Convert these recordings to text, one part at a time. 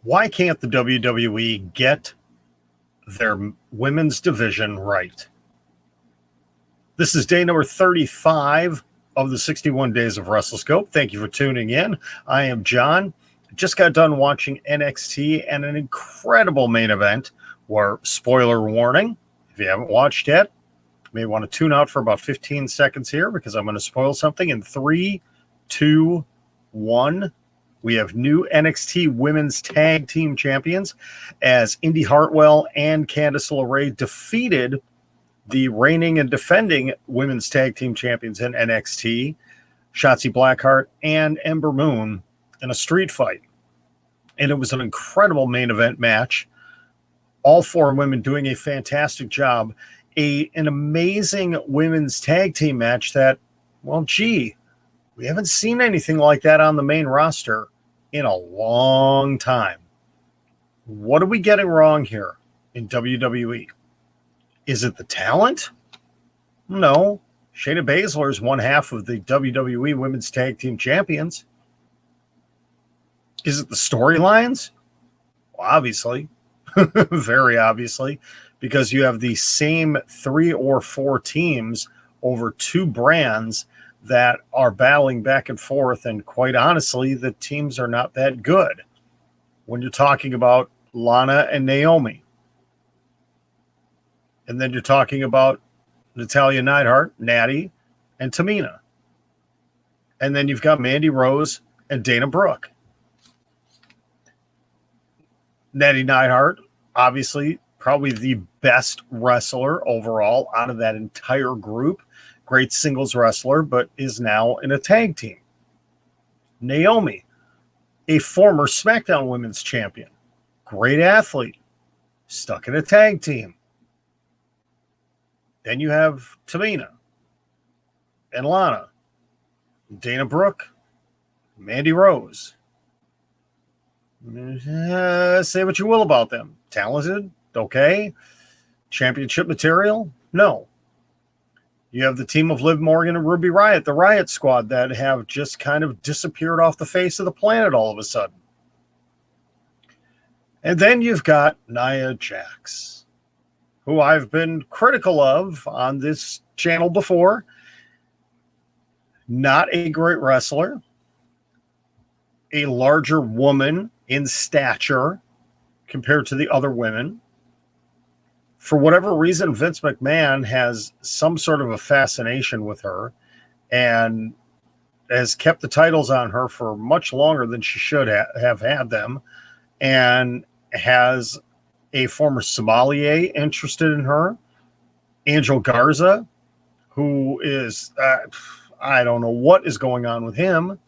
Why can't the WWE get their women's division right? This is day number 35 of the 61 Days of WrestleScope. Thank you for tuning in. I am John. Just got done watching NXT and an incredible main event where, spoiler warning, if you haven't watched yet, you may want to tune out for about 15 seconds here because I'm going to spoil something in 3, 2, 1. We have new NXT Women's Tag Team Champions as Indy Hartwell and Candice LeRae defeated the reigning and defending Women's Tag Team Champions in NXT, Shotzi Blackheart and Ember Moon, in a street fight. And it was an incredible main event match. All four women doing a fantastic job. An amazing women's tag team match that, well, gee, we haven't seen anything like that on the main roster in a long time. What are we getting wrong here in WWE? Is it the talent? No. Shayna Baszler is one half of the WWE Women's Tag Team Champions. Is it the storylines? Well, obviously. Very obviously. Because you have the same 3 or 4 teams over 2 brands that are battling back and forth, and quite honestly, the teams are not that good. When you're talking about Lana and Naomi, and then you're talking about Natalya Neidhart, Natty, and Tamina, and then you've got Mandy Rose and Dana Brooke. Natty Neidhart, obviously, probably the best wrestler overall out of that entire group. Great singles wrestler, but is now in a tag team. Naomi, a former SmackDown Women's Champion. Great athlete. Stuck in a tag team. Then you have Tamina and Lana, Dana Brooke, Mandy Rose. Say what you will about them. Talented? Okay. Championship material? No. You have the team of Liv Morgan and Ruby Riott, the Riott Squad, that have just kind of disappeared off the face of the planet all of a sudden. And then you've got Nia Jax, who I've been critical of on this channel before. Not a great wrestler. A larger woman in stature compared to the other women. For whatever reason, Vince McMahon has some sort of a fascination with her and has kept the titles on her for much longer than she should have had them, and has a former sommelier interested in her, Angel Garza, who is, I don't know what is going on with him.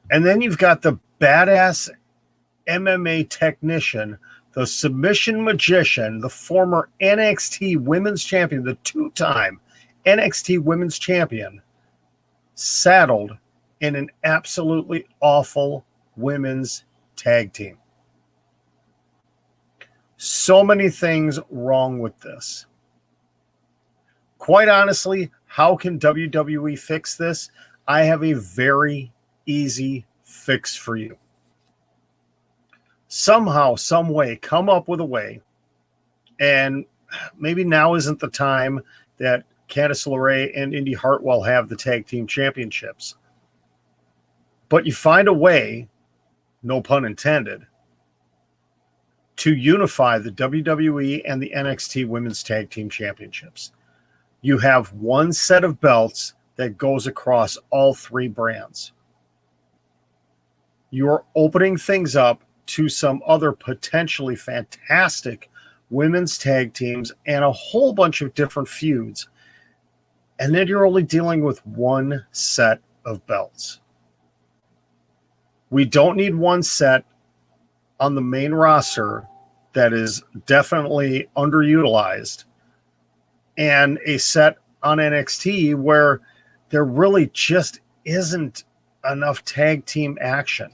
And then you've got the badass MMA technician, the submission magician, the former NXT Women's Champion, the 2-time NXT Women's Champion, saddled in an absolutely awful women's tag team. So many things wrong with this. Quite honestly, how can WWE fix this? I have a very easy fix for you. Somehow, some way, come up with a way, and maybe now isn't the time that Candice LeRae and Indy Hartwell have the tag team championships. But you find a way, no pun intended, to unify the WWE and the NXT Women's Tag Team Championships. You have one set of belts that goes across all 3 brands. You're opening things up to some other potentially fantastic women's tag teams and a whole bunch of different feuds. And then you're only dealing with one set of belts. We don't need one set on the main roster that is definitely underutilized, and a set on NXT where there really just isn't enough tag team action.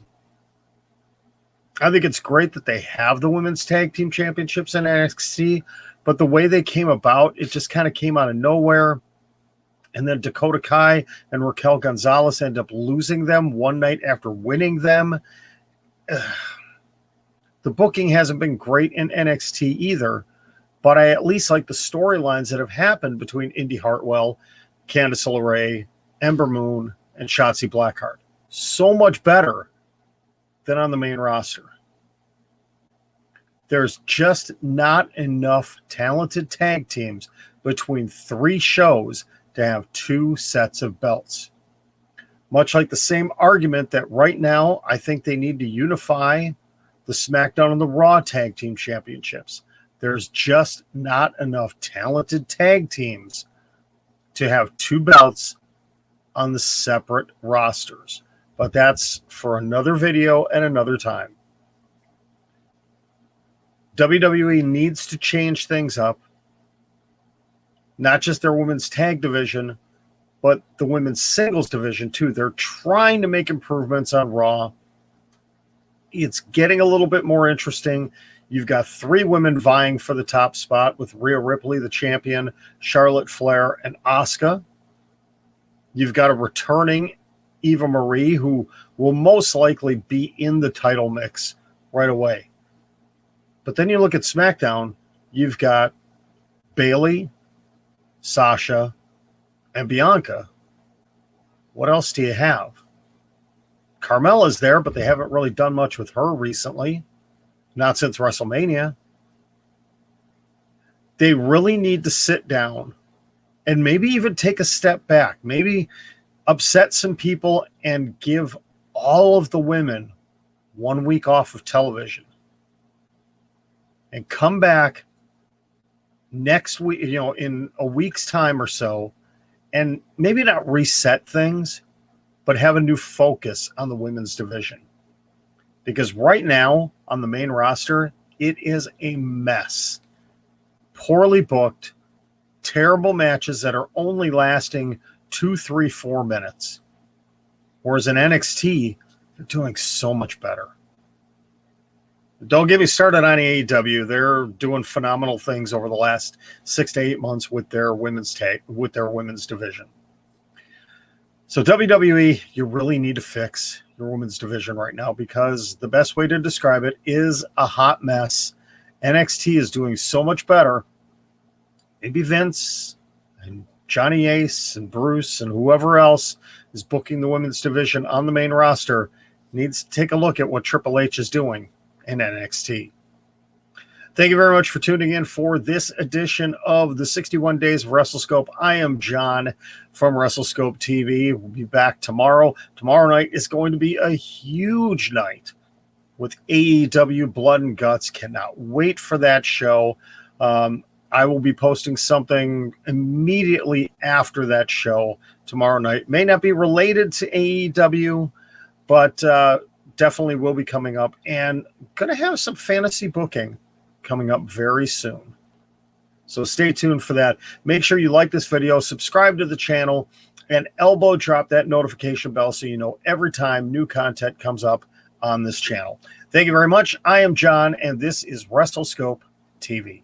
I think it's great that they have the Women's Tag Team Championships in NXT, but the way they came about, it just kind of came out of nowhere. And then Dakota Kai and Raquel Gonzalez end up losing them one night after winning them. The booking hasn't been great in NXT either, but I at least like the storylines that have happened between Indy Hartwell, Candice LeRae, Ember Moon, and Shotzi Blackheart. So much better than on the main roster. There's just not enough talented tag teams between 3 shows to have 2 sets of belts. Much like the same argument that right now I think they need to unify the SmackDown and the Raw Tag Team Championships. There's just not enough talented tag teams to have 2 belts on the separate rosters. But that's for another video and another time. WWE needs to change things up. Not just their women's tag division, but the women's singles division too. They're trying to make improvements on Raw. It's getting a little bit more interesting. You've got 3 women vying for the top spot with Rhea Ripley, the champion, Charlotte Flair, and Asuka. You've got a returning Eva Marie, who will most likely be in the title mix right away. But then you look at SmackDown, you've got Bayley, Sasha, and Bianca. What else do you have? Carmella's there, but they haven't really done much with her recently. Not since WrestleMania. They really need to sit down and maybe even take a step back. Maybe upset some people and give all of the women 1 week off of television. And come back next week, in a week's time or so, and maybe not reset things, but have a new focus on the women's division. Because right now, on the main roster, it is a mess. Poorly booked, terrible matches that are only lasting 2, 3, 4 minutes. Whereas in NXT, they're doing so much better. Don't get me started on AEW. They're doing phenomenal things over the last 6 to 8 months with their women's division. So WWE, you really need to fix your women's division right now, because the best way to describe it is a hot mess. NXT is doing so much better. Maybe Vince and Johnny Ace and Bruce and whoever else is booking the women's division on the main roster needs to take a look at what Triple H is doing in NXT. Thank you very much for tuning in for this edition of the 61 Days of WrestleScope. I am John from WrestleScope TV. We'll be back tomorrow. Tomorrow night is going to be a huge night with AEW Blood and Guts. Cannot wait for that show. I will be posting something immediately after that show tomorrow night. May not be related to AEW, but definitely will be coming up, and going to have some fantasy booking coming up very soon. So stay tuned for that. Make sure you like this video, subscribe to the channel, and elbow drop that notification bell so you know every time new content comes up on this channel. Thank you very much. I am John, and this is WrestleScope TV.